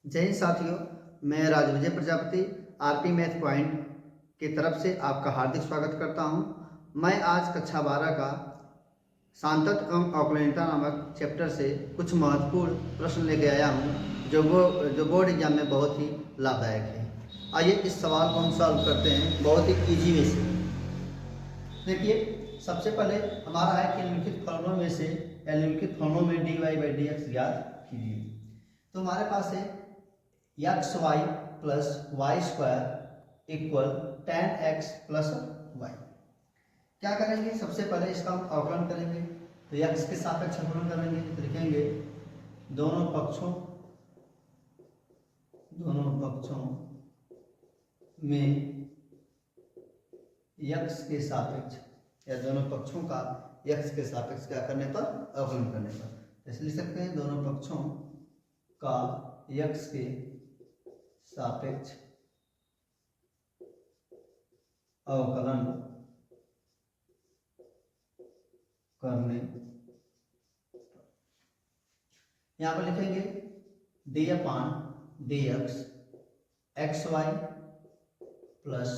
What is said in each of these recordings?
जय हिंद साथियों, मैं राजविजय प्रजापति आरपी मैथ पॉइंट की तरफ से आपका हार्दिक स्वागत करता हूं। मैं आज कक्षा 12 का सांतत एवं अवकलनीयता नामक चैप्टर से कुछ महत्वपूर्ण प्रश्न लेके आया हूं जो बोर्ड एग्जाम में बहुत ही लाभदायक है। आइए इस सवाल को हम सॉल्व करते हैं बहुत ही ईजी वे से। देखिए, सबसे पहले हमारा है कि निम्नलिखित फलनों में से निम्नलिखित फलनों में dy बाई डी एक्स ज्ञात कीजिए। तो हमारे पास है X Y plus Y square equal ten x plus Y. क्या करेंगे, सबसे पहले इसका हम अवकलन करेंगे। तो एक्स के सापेक्ष अवकलन करेंगे तो लिखेंगे दोनों पक्षों में एक्स के सापेक्ष या दोनों पक्षों का एक्स के सापेक्ष क्या करने पर, अवकलन करने पर। इसलिए लिख सकते हैं दोनों पक्षों का एक्स के सापेक्ष अवकलन करने। यहां पर लिखेंगे d upon D x x Y plus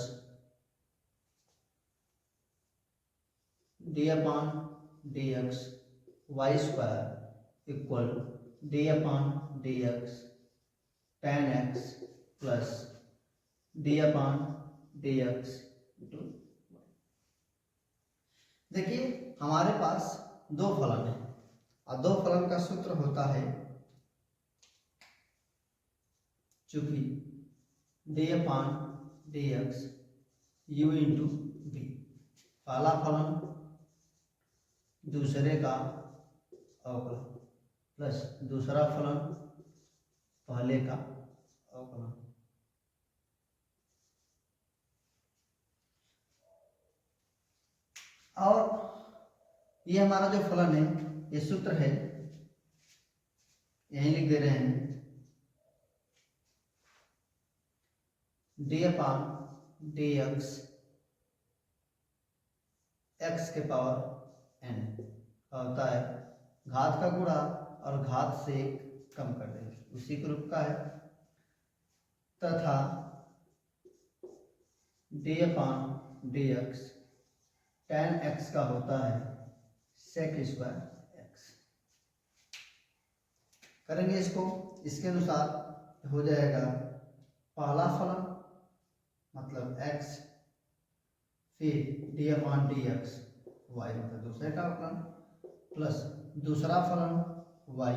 d upon D x y square equal d upon D x tan x plus d upon D x into. देखिए, हमारे पास दो फलन है और दो फलन का सूत्र होता है चूंकि D upon D X U into B. पहला फलन दूसरे का अवकलन प्लस दूसरा फलन पहले का अवकलन। और ये हमारा जो फलन है, ये सूत्र है, यहीं लिख दे रहे हैं D upon D x x के पावर एन होता है घात का गुणा और घात से कम कर देंगे, उसी के रूप का है। तथा D upon D x tan x का होता है सेक स्क्वायर एक्स। करेंगे इसको, इसके अनुसार हो जाएगा पहला फलन मतलब x, फिर D upon D x Y मतलब दूसरे का अवकलन प्लस दूसरा फलन y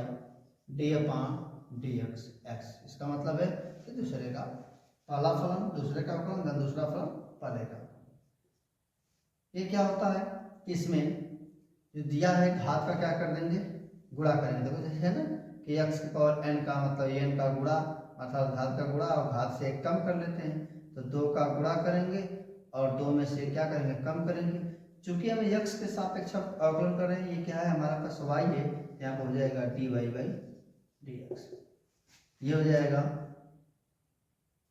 D upon D x x. इसका मतलब है कि दूसरे का पहला फलन दूसरे का अवकलन दूसरा फलन पहले का। ये क्या होता है कि इसमें जो दिया है घात का क्या कर देंगे, गुणा करेंगे। देखो जैसे है ना कि x की पावर n का मतलब n का गुणा अर्थात घात का गुणा और घात से एक कम कर लेते हैं तो 2 का गुणा करेंगे और 2 में से क्या करेंगे, कम करेंगे। चूंकि हम x के सापेक्ष अवकलन कर रहे हैं, ये क्या है हमारा पास y है, यहाँ पर हो जाएगा dy बाई डी एक्स। ये हो जाएगा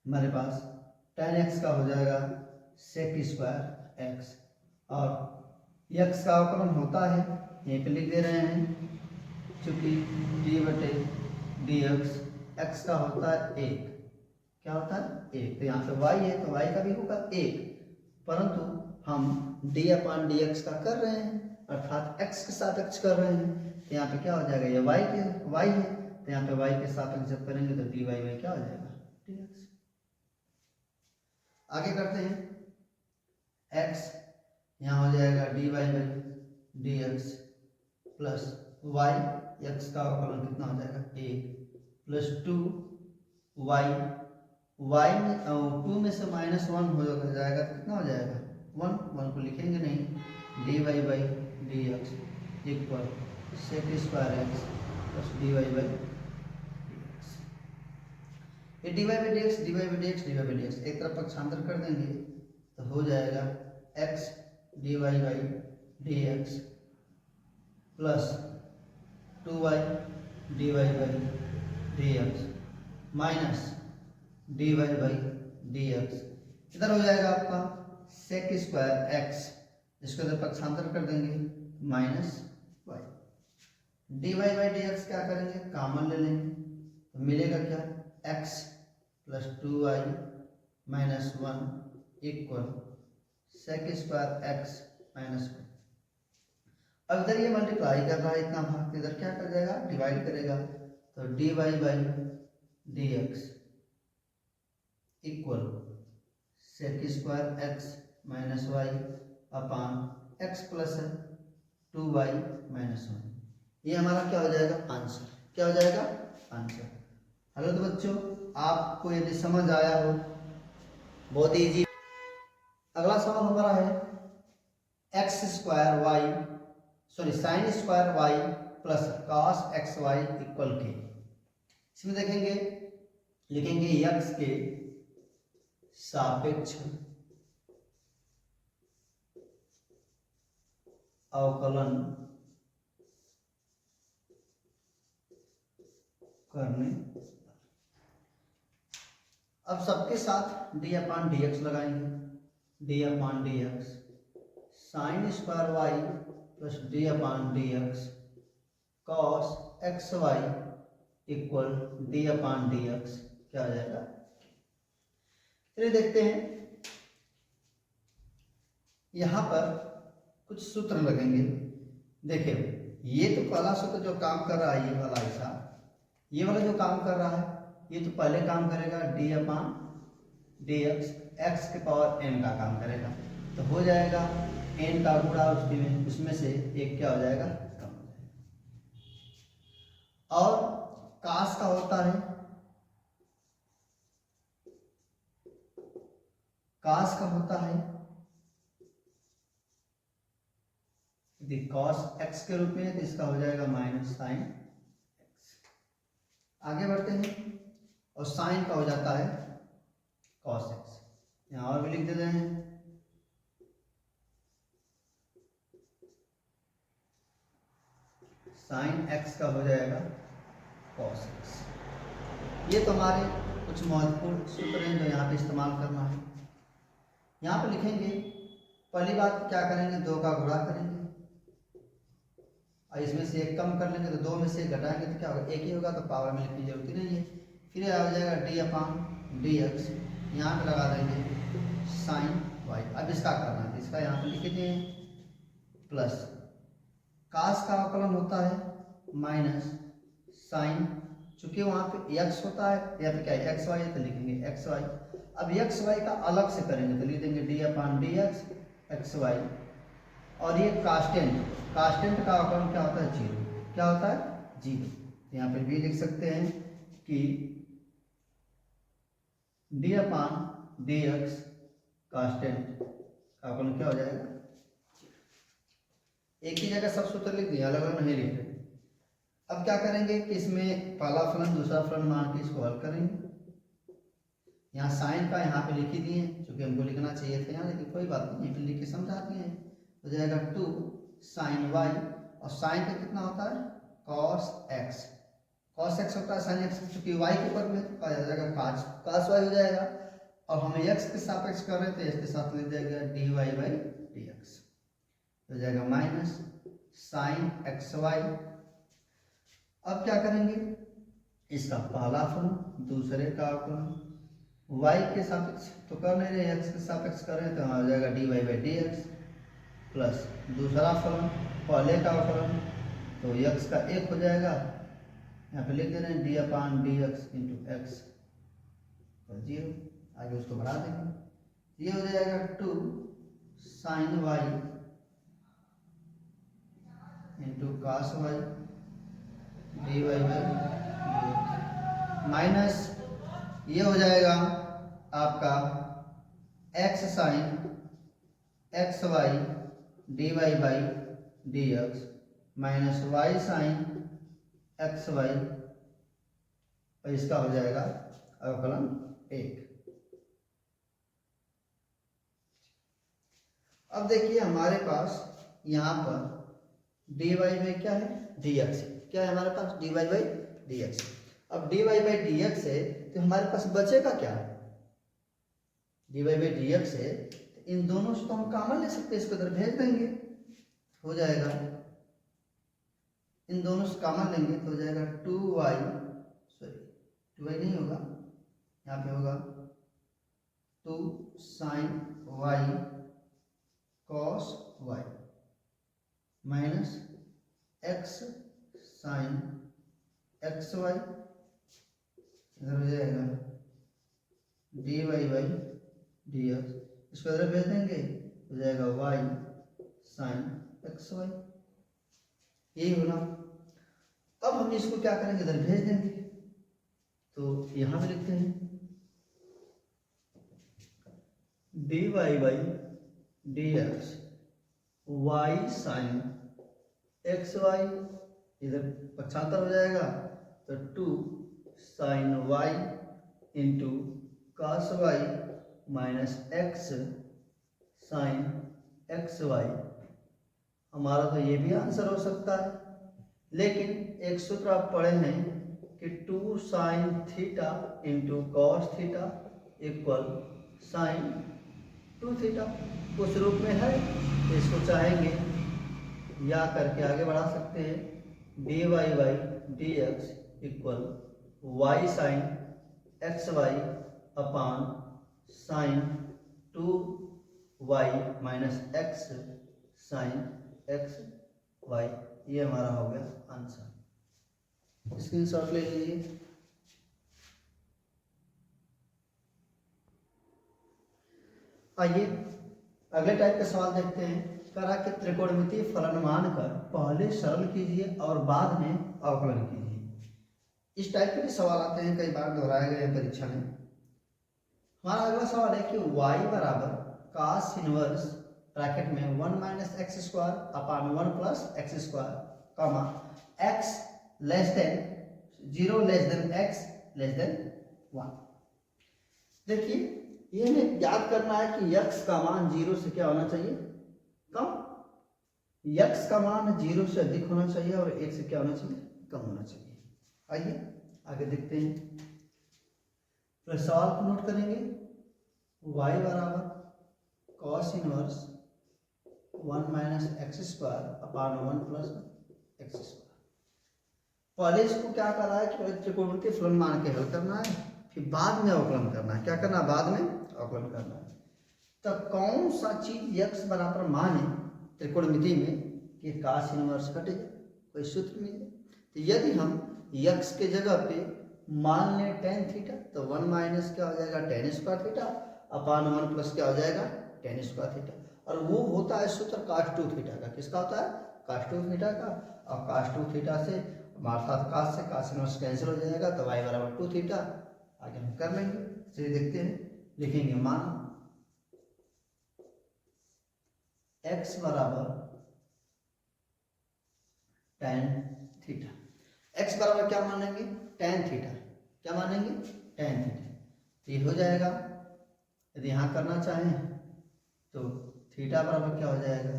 हमारे पास टेन एक्स का हो जाएगा सेक स्क्वायर एक्स और x का अवकलन होता है यहीं पे लिख दे रहे हैं चूंकि डी बटे डी एक्स का होता है एक। क्या होता है एक, तो यहाँ पे y है तो y का भी होगा एक, परंतु हम d अपान डी एक्स का कर रहे हैं अर्थात x के सापेक्ष कर रहे हैं तो यहाँ पे क्या हो जाएगा, ये y है तो यहाँ पे y के सापेक्ष जब करेंगे तो dy में क्या हो जाएगा dx। आगे करते हैं x, यहाँ हो जाएगा dy by D x plus y, x का अवकलन कितना हो जाएगा एक प्लस टू y में 2 में से -1 हो जाएगा तो कितना हो जाएगा 1 को लिखेंगे नहीं, dy by D x equal sec square X plus dy by D X. ये dy बाई डी एक्स एक तरफ पक्षांतर कर देंगे तो हो जाएगा x dy by D x plus 2y dy by D X minus dy by D x. इधर हो जाएगा आपका सेक स्क्वायर एक्स, इसको इधर पक्षांतर कर देंगे minus Y. dy by D x क्या करेंगे, कॉमन ले लेंगे तो मिलेगा क्या X plus 2y minus 1 equal sec square X minus 1। अब इधर ये मल्टीप्लाई कर रहा है इतना भाग, इधर क्या कर जाएगा, डिवाइड करेगा, तो dy by dx equal sec square X minus Y upon X plus 2y minus 1। ये हमारा क्या हो जाएगा, आंसर। क्या हो जाएगा, आंसर। हेलो तो बच्चों, आपको यदि समझ आया हो, बहुत इजी। अगला सवाल हमारा है X square Y sine square Y plus cos x Y equal K. इसमें देखेंगे, लिखेंगे एक्स के सापेक्ष अवकलन करने। अब सबके साथ डी अपान डी एक्स लगाएंगे, d upon D x sine square Y plus d upon D x cos x Y equal d upon D x. क्या हो जाएगा, चलिए देखते हैं। यहां पर कुछ सूत्र लगेंगे। देखिए, ये तो पहला सूत्र जो काम कर रहा है, ये वाला ऐसा, ये वाला जो काम कर रहा है, ये तो पहले काम करेगा D upon D x, x के पावर एन का काम करेगा, तो हो जाएगा एन का गुणा उसमें से एक क्या हो जाएगा, कम हो जाएगा। और कास का होता है, कास का होता है यदि कॉस एक्स के रूप में, तो इसका हो जाएगा माइनस साइन एक्स। आगे बढ़ते हैं, और साइन का हो जाता है कॉस एक्स। यहां और भी लिख देते हैं, साइन एक्स का हो जाएगा कॉस एक्स। ये तो हमारे कुछ महत्वपूर्ण सूत्र हैं जो यहाँ पे इस्तेमाल करना है। यहाँ पे लिखेंगे, पहली बात क्या करेंगे, दो का गुणा करेंगे और इसमें से एक कम कर लेंगे, तो दो में से घटाएंगे तो क्या होगा, एक ही होगा, तो पावर में लिखने की जरूरत ही नहीं है। फिर यह आ जाएगा डी अपान डी एक्स, यहाँ पे लगा देंगे साइन वाई। अब इसका करना है, इसका यहाँ पे लिख दिए प्लस कास का अवकलन होता है माइनस साइन, चूंकि वहां पे एक्स होता है, यहाँ पे क्या है एक्स वाई है, तो लिखेंगे एक्स वाई। अब एक्स वाई का अलग से करेंगे, तो लिख देंगे D upon D x x Y. और ये कांस्टेंट, कांस्टेंट का अवकलन क्या होता है, जीरो। क्या होता है, जीरो। यहाँ पे भी लिख सकते हैं कि D upon D x constant का अवकलन क्या हो जाएगा, एक ही जगह सब सूत्र लिख दिया, अलग अलग नहीं लिख रहे। अब क्या करेंगे कि इसमें पहला फलन दूसरा फलन मान के इसको हल करेंगे। यहाँ साइन का यहाँ पे लिख ही दिए, क्योंकि हमको लिखना चाहिए था यहाँ, लेकिन कोई बात नहीं, लिख के समझा दिए। हो जाएगा 2 साइन वाई, और साइन का कितना होता है, कॉस एक्स। कॉस एक्स होता है साइन एक्स, चूंकि वाई के ऊपर में तो आ जाएगा कॉस वाई हो जाएगा। और हमें एक्स के सापेक्ष कर रहे हैं, तो एक्स के साथ लिख दिया D Y by D X. हो जाएगा माइनस साइन एक्स वाई। अब क्या करेंगे, इसका पहला फलन दूसरे का अवकलन y के सापेक्ष तो कर नहीं रहे, x के सापेक्ष कर रहे हैं, तो हो जाएगा dy by D x plus दूसरा फलन पहले का अवकलन, तो x का एक हो जाएगा, यहाँ पे लिख दे रहे हैं D upon D x into X और जीरो, आगे उसको बढ़ा देंगे। ये हो जाएगा 2 sine Y into cos Y D Y by D X minus ये हो जाएगा आपका X sine X Y D Y by D X minus Y sine X Y, और इसका हो जाएगा अवकलन 1। अब देखिए हमारे पास यहाँ पर डी वाई बाई क्या है, डी एक्स। क्या है हमारे पास, d Y by D x. अब d Y by D x है, तो हमारे पास बचेगा क्या, d Y by D x है, तो इन दोनों से तो हम कॉमन ले सकते हैं, इसको इधर भेज देंगे, हो जाएगा इन दोनों से कॉमन लेंगे तो हो जाएगा 2y 2y नहीं होगा, यहाँ पे होगा 2 sin y cos y minus x sin xy, इधर हो जाएगा dy बाई dx, इसको इधर भेज देंगे हो जाएगा y sin xy, यही होना। अब हम इसको क्या करेंगे, इधर भेज देंगे, तो यहां पे लिखते हैं dy by dx y sin xy, इधर पक्षांतर हो जाएगा तो 2 sin y into cos y minus x sin xy। हमारा तो ये भी आंसर हो सकता है, लेकिन एक सूत्र आप पढ़े हैं कि 2 sin theta into cos theta equal sin 2 theta, उस रूप में है। तो इसको चाहेंगे या करके आगे बढ़ा सकते हैं, dy by D x equal Y sine X Y upon sine 2y minus X sine X Y. ये हमारा हो गया आंसर, स्क्रीनशॉट ले लीजिए। आइए अगले टाइप का सवाल देखते हैं। करा कि त्रिकोणमितीय फलन मानकर पहले सरल कीजिए और बाद में अवकलन कीजिए। इस टाइप के भी सवाल आते हैं, कई बार दोहराए गए हैं परीक्षा में। हमारा अगला सवाल है कि y बराबर cos इनवर्स ब्रैकेट में 1 minus x square upon 1 plus x square comma x less than 0 less than x less than 1। देखिए ये हमें याद करना है कि x का मान 0 से क्या होना चाहिए, कम। x का मान 0 से अधिक होना चाहिए और 1 से क्या होना चाहिए, कम होना चाहिए। आइए आगे देखते हैं। तो सवाल को नोट करेंगे, y बराबर cos inverse 1 minus x square upon 1 plus x square. पहले इसको क्या करना है कि त्रिकोणमितीय फलन मान के हल करना है, फिर बाद में अवकलन करना है। क्या करना है, बाद में अवकलन करना है। तो कौन सा चीज x बराबर माने त्रिकोणमिति में कि cos इनवर्स कटेगा, कोई सूत्र मिले। तो यदि हम x के जगह पे मान लें tan थीटा, तो 1 माइनस क्या हो जाएगा tan square theta upon 1 plus क्या हो जाएगा tan स्क्वायर थीटा। और वो होता है सूत्र cos 2 थीटा का। किसका होता है, cos 2 थीटा का। और cos 2 थीटा से हमारे साथ cos से cos इनवर्स कैंसिल हो जाएगा, तो y बराबर 2 थीटा। आगे हम कर लेंगे, चलिए देखते हैं। लिखेंगे मान x बराबर tan थीटा। x बराबर क्या मानेंगे, tan थीटा। क्या मानेंगे, tan थीटा। तो ये हो जाएगा, यदि यहाँ करना चाहें तो थीटा बराबर क्या हो जाएगा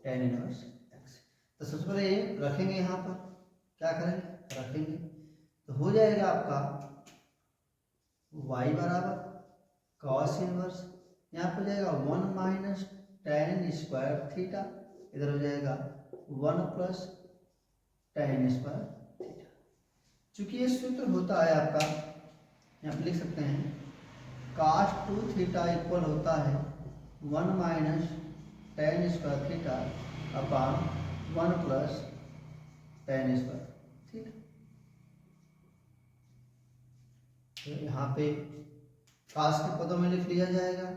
tan इनवर्स x। तो सबसे पहले ये रखेंगे, यहाँ पर क्या करेंगे, रखेंगे तो हो जाएगा आपका y बराबर cos इनवर्स, यहाँ पर जाएगा 1 माइनस tan स्क्वायर थीटा, इधर हो जाएगा 1 प्लस tan स्क्वायर थीटा। चूंकि ये सूत्र होता है आपका, यहाँ पर लिख सकते हैं cos 2 थीटा इक्वल होता है 1 minus tan square theta upon 1 plus tan square theta. तो यहाँ पे cos के पदों में लिख लिया जाएगा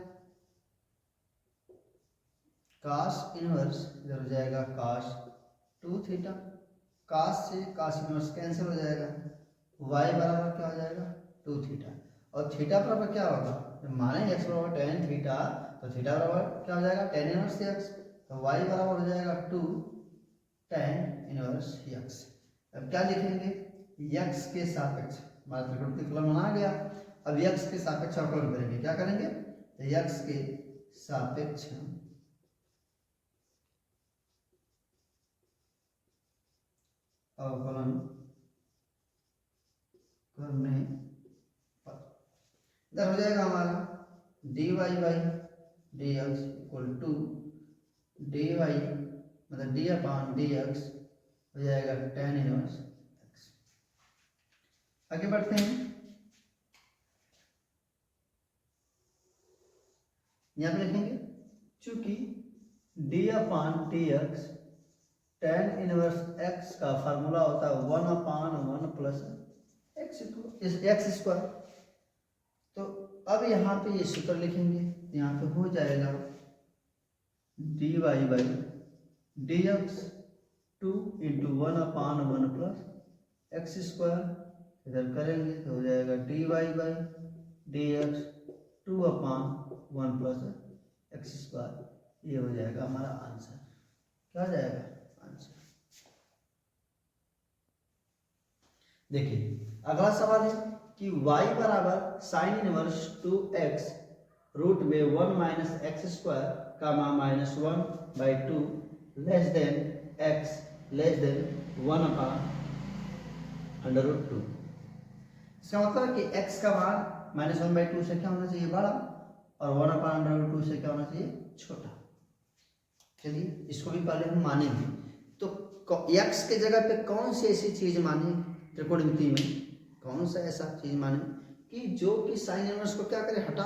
cos इनवर्स, इधर हो जाएगा cos 2 थीटा। cos से cos इनवर्स कैंसिल हो जाएगा, y बराबर क्या हो जाएगा 2 थीटा। और थीटा बराबर क्या होगा, माने x बराबर tan थीटा, तो थीटा बराबर क्या हो जाएगा tan इनवर्स x। तो y बराबर हो जाएगा 2 tan इनवर्स x। अब क्या लिखेंगे, x के सापेक्ष हमारा त्रिकोणमितीय फलन बना गया। अब x के सापेक्ष अवकलन करेंगे। क्या करेंगे, तो x के सापेक्ष अवकलन करने पर इधर हो जाएगा हमारा dy by dx equal to dy मतलब d अपान dx हो जाएगा tan इनवर्स x। आगे बढ़ते हैं। यहाँ पे लिखेंगे चूंकि D upon D x tan inverse x का फार्मूला होता है 1/1 प्लस एक्स स्क्वायर। तो अब यहाँ पे ये सूत्र लिखेंगे, यहाँ पे हो जाएगा dy by D X 2 × 1/1 plus x square, इधर करेंगे तो हो जाएगा dy by D x 2/1 plus x square. ये हो जाएगा हमारा आंसर। क्या हो जाएगा आंसर? देखिए अगला सवाल है कि y बराबर साइन इनवर्स 2x रूट में 1 माइनस एक्स स्क्वायर कामा -1/2 less than x less than 1/√2। इसका मतलब है कि x का मान -1/2 से क्या होना चाहिए बड़ा और 1/√2 से क्या होना चाहिए छोटा। चलिए इसको भी पहले हम मानेंगे। तो x के जगह पे कौन सी ऐसी चीज माने त्रिकोणमिति में, कौन सा ऐसा चीज माने कि जो कि साइन इनवर्स को क्या करे हटा,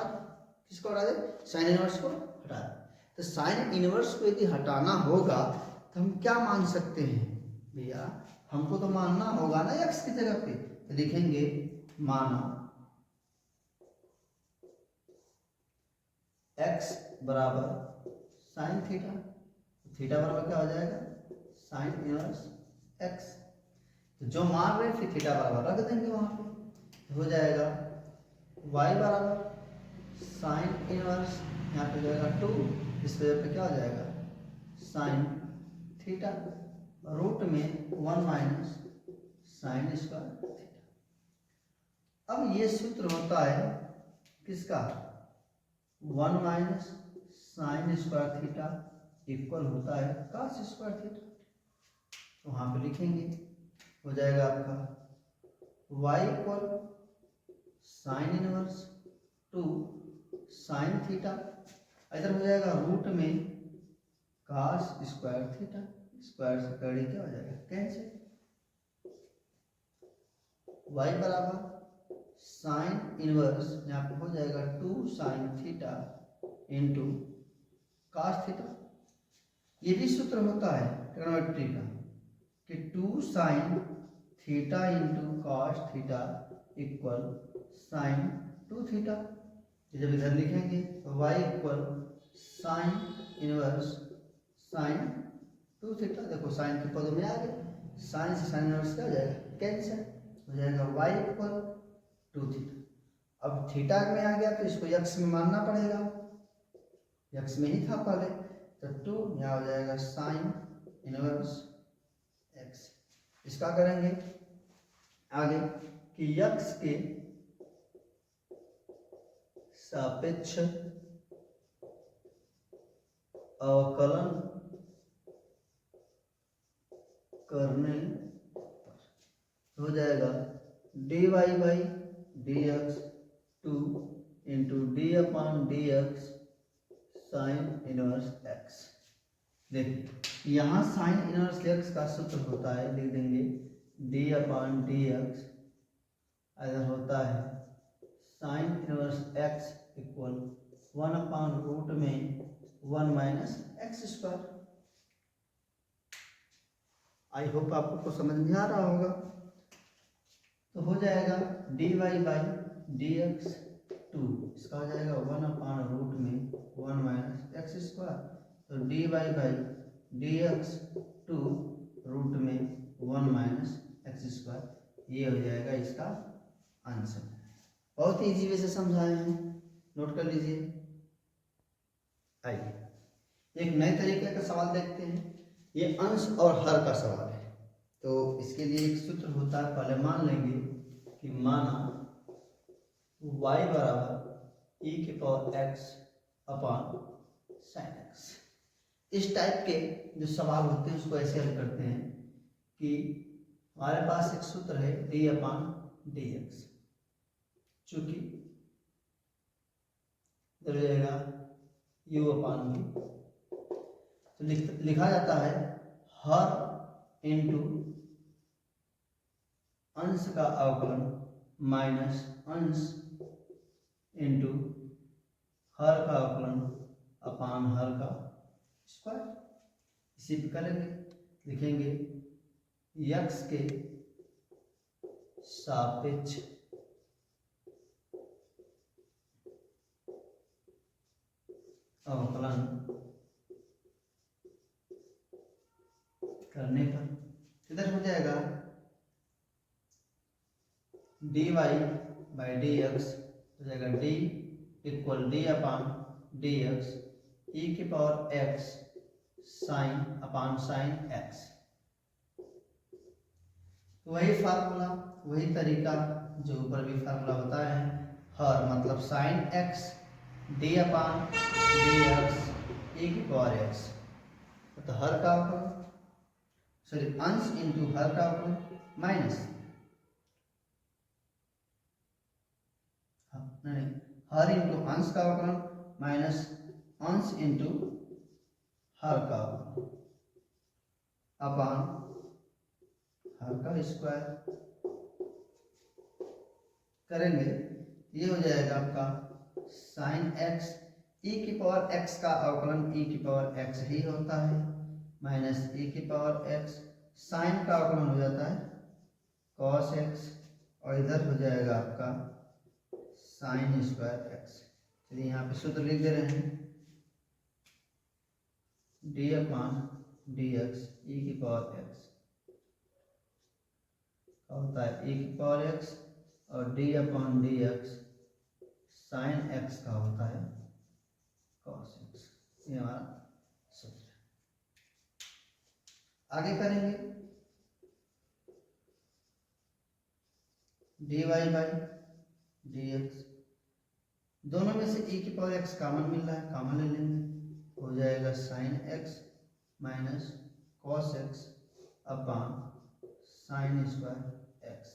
किसको हटा दे? साइन इनवर्स को हटा दे। तो साइन इनवर्स को यदि हटाना होगा तो हम क्या मान सकते हैं भैया? हमको तो मानना होगा ना x की जगह पे, तो लिखेंगे माना x बराबर साइन थीटा, थीटा बराबर क्या हो जाएगा साइन इनवर्स x। तो जो मान रहे फिर थीटा बराबर रख देंगे वहां पे, हो जाएगा y बराबर साइन इनवर्स, यहाँ पे जाएगा 2, इस वजह पे क्या हो जाएगा साइन थीटा रूट में 1 माइनस साइन स्क्वायर थीटा। अब ये सूत्र होता है किसका? 1 minus sine square theta equal होता है कॉस स्क्वायर थीटा। तो वहां पे लिखेंगे, हो जाएगा आपका y equal sine inverse 2 sine theta, इधर हो जाएगा रूट में कॉस स्क्वायर थीटा, स्क्वायर से कड़ी क्या हो जाएगा कैंसिल। y बराबर साइन इनवर्स, यहाँ पे हो जाएगा 2 sine theta into cos theta. ये भी सूत्र होता है ट्रिग्नोमेट्री का कि 2 sine theta into cos theta equal sine 2 theta. जब इधर लिखेंगे तो y equal sine inverse sine 2 theta. देखो साइन के पदों में आ गए, साइन से साइन इनवर्स क्या हो जाएगा कैंसिल, हो जाएगा y इक्वल 2 थीटा। अब थीटा में आ गया तो इसको x में मानना पड़ेगा, x में ही था पहले, तो 2 यहाँ हो जाएगा साइन इनवर्स x। इसका करेंगे आगे कि x के सापेक्ष अवकलन करने पर हो जाएगा dy by D X 2 into D upon D x sine inverse x। देखिए यहाँ साइन इनवर्स x का सूत्र होता है, लिख देंगे डी अपान डी एक्स, इधर होता है साइन इनवर्स x इक्वल 1/रूट में 1 minus x square. I hope आपको को समझ में आ रहा होगा। तो हो जाएगा dy बाई डी एक्स 2, इसका हो जाएगा 1/रूट में 1 माइनस एक्स स्क्वायर। तो dy by D X 2 root में 1 माइनस एक्स स्क्वायर। ये हो जाएगा इसका आंसर। बहुत ही इजी वे से समझाए हैं, नोट कर लीजिए। आइए एक नए तरीके का सवाल देखते हैं। ये अंश और हर का सवाल है, तो इसके लिए एक सूत्र होता है, पहले मान लेंगे कि माना y बराबर e की पावर x अपान साइन x। इस टाइप के जो सवाल होते हैं उसको ऐसे हल करते हैं कि हमारे पास एक सूत्र है d अपान डी एक्स, चूंकि इधर जाएगा u अपान v, तो लिखा जाता है हर इंटू अंश का अवकलन माइनस अंश इंटू हर का अवकलन अपान हर का स्क्वायर। इसी पे करेंगे, लिखेंगे यक्स के सापेक्ष अवकलन करने पर इधर हो जाएगा dy बाई डी एक्स हो जाएगा d equal d upon D X E की power x sine upon sine x। वही फार्मूला, वही तरीका जो ऊपर भी फार्मूला बताया है, हर मतलब sign x d upon D X E की पावर x, तो हर का अवकलन सॉरी अंश इंटू हर का अवकलन माइनस नहीं हर इंटू अंश का अवकलन माइनस अंश इंटू हर का अवकलन अपान हर का स्क्वायर करेंगे। ये हो जाएगा आपका साइन एक्स ई की पावर एक्स का अवकलन ई की पावर एक्स ही होता है माइनस ई की पावर एक्स साइन का अवकलन हो जाता है कॉस एक्स और इधर हो जाएगा आपका साइन स्क्वायर एक्स। चलिए यहाँ पे सूत्र लिख दे रहे हैं D upon D X E की पावर एक्स का होता है ई की पावर एक्स और D upon D x sine x का होता है कॉस एक्स। ये हमारा सूत्र है। आगे करेंगे D Y by D X, दोनों में से e की पावर x कॉमन मिल रहा है, कॉमन ले लेंगे, हो जाएगा sine x minus cos X upon sine square X.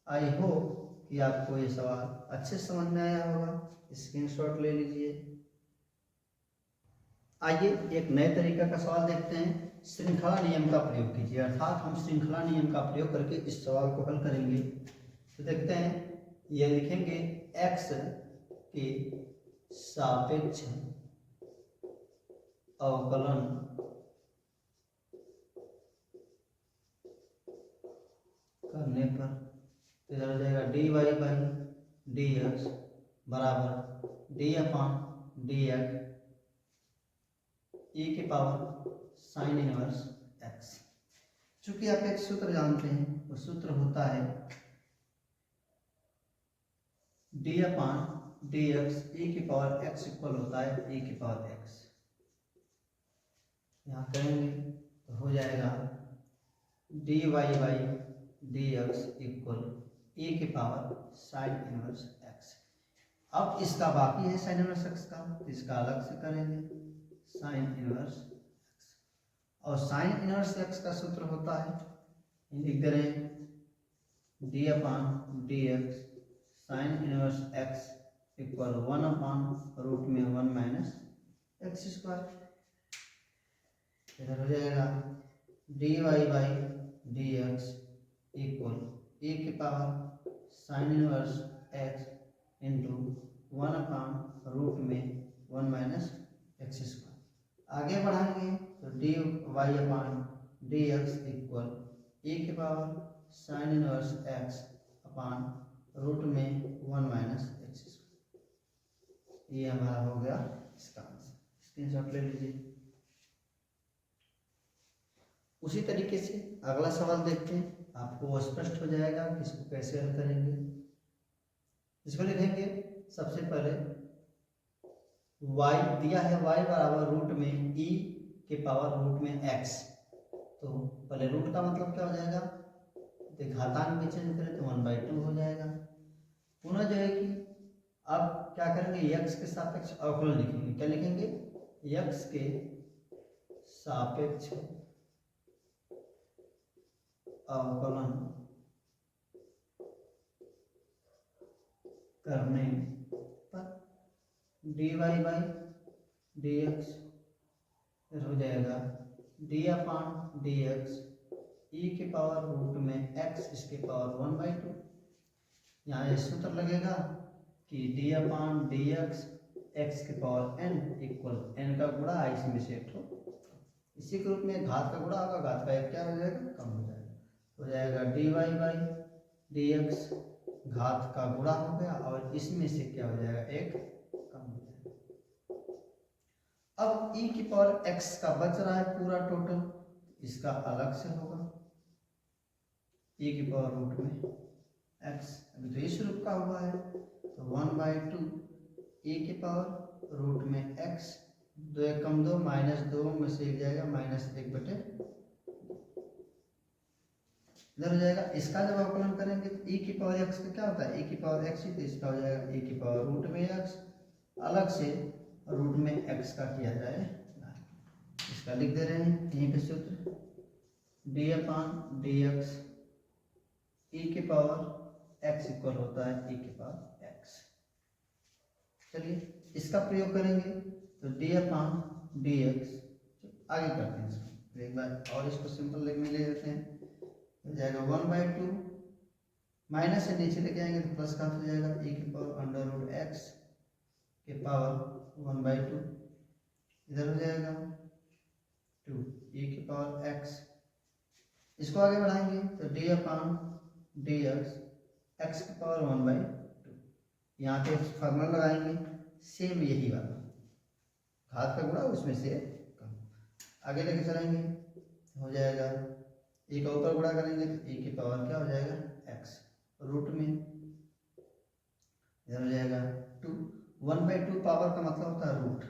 I hope कि आपको ये सवाल अच्छे समझ में आया होगा, स्क्रीनशॉट ले लीजिए। आइए एक नए तरीका का सवाल देखते हैं। श्रृंखला नियम का प्रयोग कीजिए, अर्थात हम श्रृंखला नियम का प्रयोग करके इस सवाल को हल करेंगे। तो देखते हैं, ये लिखेंगे x के सापेक्ष अवकलन करने पर इधर हो जाएगा D Y by D X बराबर D upon D X E की पावर साइन इनवर्स एक्स। चूंकि आप एक सूत्र जानते हैं, वो सूत्र होता है D upon D X E की पावर एक्स इक्वल होता है ई की पावर एक्स। यहाँ करेंगे तो हो जाएगा D Y by D x equal e की पावर साइन इनवर्स एक्स। अब इसका बाकी है साइन इनवर्स एक्स का, तो इसका अलग से करेंगे साइन इनवर्स एक्स। और साइन इनवर्स एक्स का सूत्र होता है, लिख दे रहे हैं D upon D x sine inverse x equal 1 upon root में 1 माइनस एक्स स्क्वायर। इधर हो जाएगा D Y by D x equal e की power sine inverse x into 1 upon root में 1 माइनस एक्स स्क्वायर। आगे बढ़ाएंगे तो d y upon D x equal e की power sine inverse X upon root में 1 माइनस एक्स स्क्वायर। ये हमारा हो गया इसका आंसर, स्क्रीनशॉट ले लीजिए। उसी तरीके से अगला सवाल देखते हैं, आपको स्पष्ट हो जाएगा कि इसको कैसे हल करेंगे। इसको लिखेंगे सबसे पहले y दिया है, y बराबर रूट में e के पावर रूट में x। तो पहले रूट का मतलब क्या हो जाएगा, घातांक में चेंज करें तो 1/2 हो जाएगा। पुनः जो है कि अब क्या करेंगे, x के सापेक्ष अवकलन लिखेंगे। क्या लिखेंगे, x के सापेक्ष अवकलन करने पर dy बाई डी एक्स हो जाएगा डी अपान डी एक्स ई के पावर रूट में x इसके पावर 1/2। यहाँ ये सूत्र लगेगा कि D upon D x x की पावर एन इक्वल एन का गुणा आई इसमें से एक ठो, इसी के रूप में घात का गुणा होगा, घात का एक क्या हो जाएगा, कम हो जाएगा dy बाई dx, घात का गुणा हो गया और इसमें से क्या हो जाएगा, एक कम हो जाएगा। अब e की पावर x का बच रहा है पूरा टोटल, इसका अलग से होगा e की पावर रूट में x, अभी तो इस रूप का हुआ है तो 1/2 e की पावर रूट में x, 2 एक कम 2, -2 में से एक जाएगा -1/, इधर हो जाएगा। इसका जब अवकलन करेंगे तो e की पावर x का क्या होता है, e की पावर x ही, तो इसका हो जाएगा e की पावर रूट में x, अलग से रूट में x का किया जाए, इसका लिख दे रहे हैं यहीं पे सूत्र d/dx e की पावर x इक्वल होता है e की पावर x। चलिए इसका प्रयोग करेंगे तो d/dx, आगे करते हैं इसको एक बार और इसको सिंपल लिखने ले लेते हैं, हो जाएगा 1/2, माइनस से नीचे लेके आएंगे तो प्लस का हो जाएगा e की पावर अंडर रूट x के पावर 1/2, इधर हो जाएगा 2 e की पावर x, इसको आगे बढ़ाएंगे तो d/dx x की पावर 1/2, यहाँ पे फॉर्मूला लगाएंगे सेम यही वाला, घात का गुणा उसमें से कम, आगे लेके चलेंगे हो जाएगा e का ऊपर गुणा करेंगे तो e की पावर क्या हो जाएगा x, रूट में इधर हो जाएगा 2, 1/2 पावर का मतलब होता है रूट,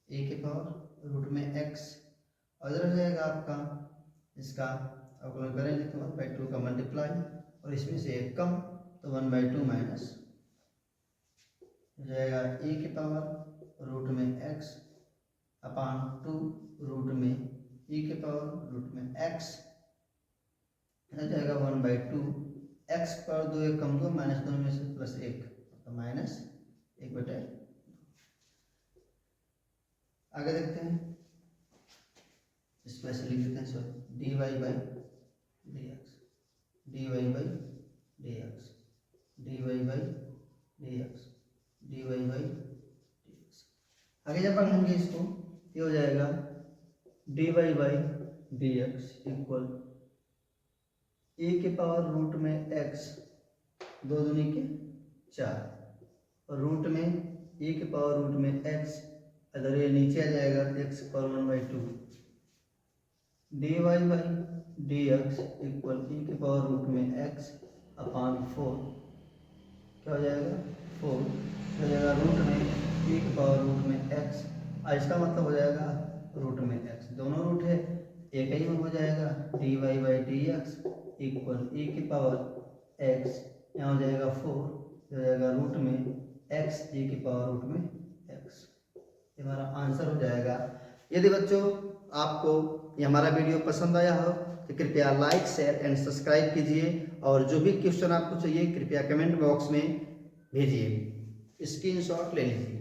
e की पावर रूट में x, और इधर हो जाएगा आपका, इसका अवकलन करेंगे तो 1/2 का मल्टीप्लाई और इसमें से एक कम तो 1/2 माइनस हो जाएगा e की पावर रूट में x अपान 2 रूट में e की पावर रूट में x, हो जाएगा 1/2 x पर 2 एक कम 2, -2 में से +1 तो -1/2। आगे देखते हैं, इसको ऐसे लिख देते हैं, सो dy by dx, dy by dx, dy by dx, dy by dx। आगे जब बढ़ेंगे इसको ये हो जाएगा dy by dx equal e की पावर रूट में x, 2 दूनी के 4, और रूट में e की पावर रूट में x, अगर ये नीचे आ जाएगा x की power 1/2, dy by dx equal e की पावर रूट में x अपान 4, क्या हो जाएगा 4, हो जाएगा रूट में e की पावर रूट में x, और इसका मतलब हो जाएगा रूट में x, दोनों रूट है एक ही में हो जाएगा dy by dx equal e की पावर x, यहाँ हो जाएगा 4, हो जाएगा रूट में x e की पावर रूट में x, ये हमारा आंसर हो जाएगा। यदि बच्चों आपको ये हमारा वीडियो पसंद आया हो तो कृपया लाइक शेयर एंड सब्सक्राइब कीजिए, और जो भी क्वेश्चन आपको चाहिए कृपया कमेंट बॉक्स में भेजिए, स्क्रीनशॉट ले लीजिए।